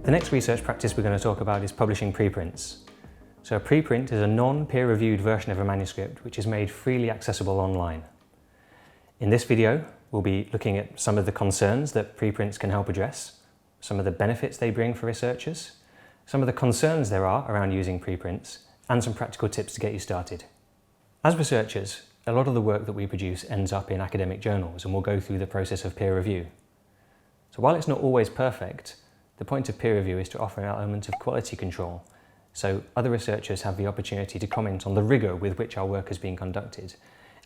The next research practice we're going to talk about is publishing preprints. So a preprint is a non-peer-reviewed version of a manuscript which is made freely accessible online. In this video, we'll be looking at some of the concerns that preprints can help address, some of the benefits they bring for researchers, some of the concerns there are around using preprints, and some practical tips to get you started. As researchers, a lot of the work that we produce ends up in academic journals and will go through the process of peer review. So while it's not always perfect, the point of peer review is to offer an element of quality control, so other researchers have the opportunity to comment on the rigour with which our work is being conducted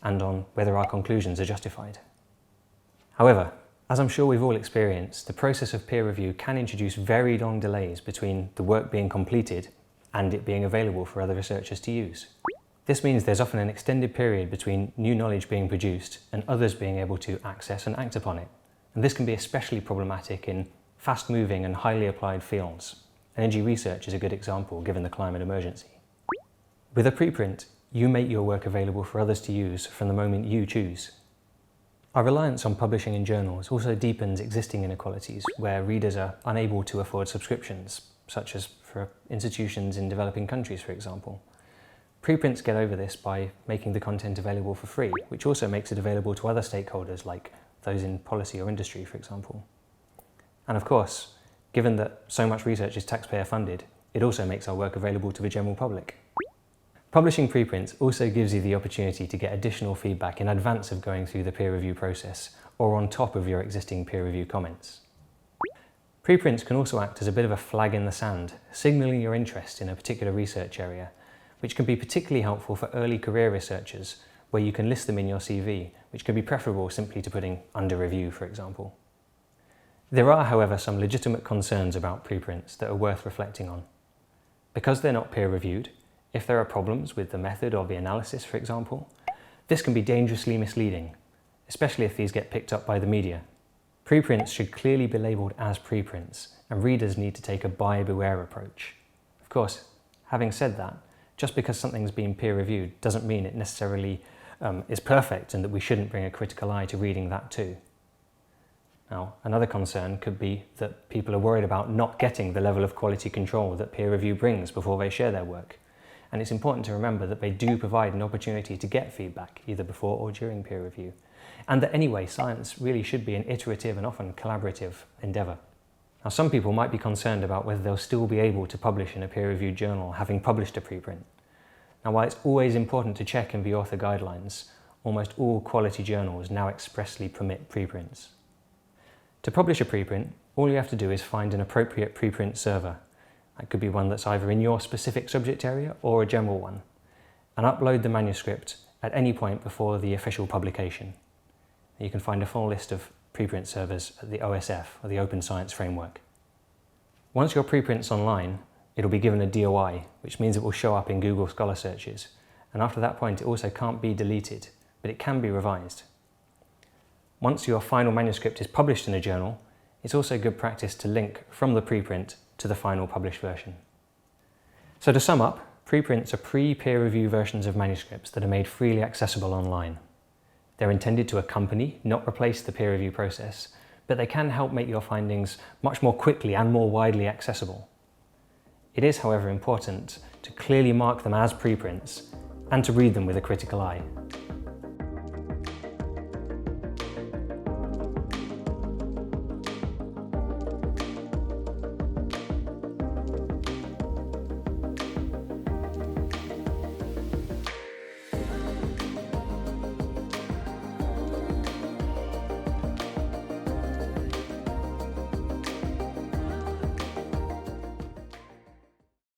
and on whether our conclusions are justified. However, as I'm sure we've all experienced, the process of peer review can introduce very long delays between the work being completed and it being available for other researchers to use. This means there's often an extended period between new knowledge being produced and others being able to access and act upon it. And this can be especially problematic in fast-moving and highly applied fields. Energy research is a good example given the climate emergency. With a preprint, you make your work available for others to use from the moment you choose. Our reliance on publishing in journals also deepens existing inequalities where readers are unable to afford subscriptions, such as for institutions in developing countries, for example. Preprints get over this by making the content available for free, which also makes it available to other stakeholders like those in policy or industry, for example. And of course, given that so much research is taxpayer funded, it also makes our work available to the general public. Publishing preprints also gives you the opportunity to get additional feedback in advance of going through the peer review process or on top of your existing peer review comments. Preprints can also act as a bit of a flag in the sand, signalling your interest in a particular research area, which can be particularly helpful for early career researchers where you can list them in your CV, which can be preferable simply to putting under review, for example. There are, however, some legitimate concerns about preprints that are worth reflecting on. Because they're not peer-reviewed, if there are problems with the method or the analysis, for example, this can be dangerously misleading, especially if these get picked up by the media. Preprints should clearly be labelled as preprints, and readers need to take a buyer beware approach. Of course, having said that, just because something's been peer-reviewed doesn't mean it necessarily is perfect and that we shouldn't bring a critical eye to reading that too. Now, another concern could be that people are worried about not getting the level of quality control that peer review brings before they share their work. And it's important to remember that they do provide an opportunity to get feedback, either before or during peer review. And that anyway, science really should be an iterative and often collaborative endeavour. Now, some people might be concerned about whether they'll still be able to publish in a peer-reviewed journal having published a preprint. Now, while it's always important to check in the author guidelines, almost all quality journals now expressly permit preprints. To publish a preprint, all you have to do is find an appropriate preprint server. That could be one that's either in your specific subject area or a general one, and upload the manuscript at any point before the official publication. You can find a full list of preprint servers at the OSF, or the Open Science Framework. Once your preprint's online, it'll be given a DOI, which means it will show up in Google Scholar searches, and after that point it also can't be deleted, but it can be revised. Once your final manuscript is published in a journal, it's also good practice to link from the preprint to the final published version. So to sum up, preprints are pre-peer review versions of manuscripts that are made freely accessible online. They're intended to accompany, not replace the peer review process, but they can help make your findings much more quickly and more widely accessible. It is, however, important to clearly mark them as preprints and to read them with a critical eye.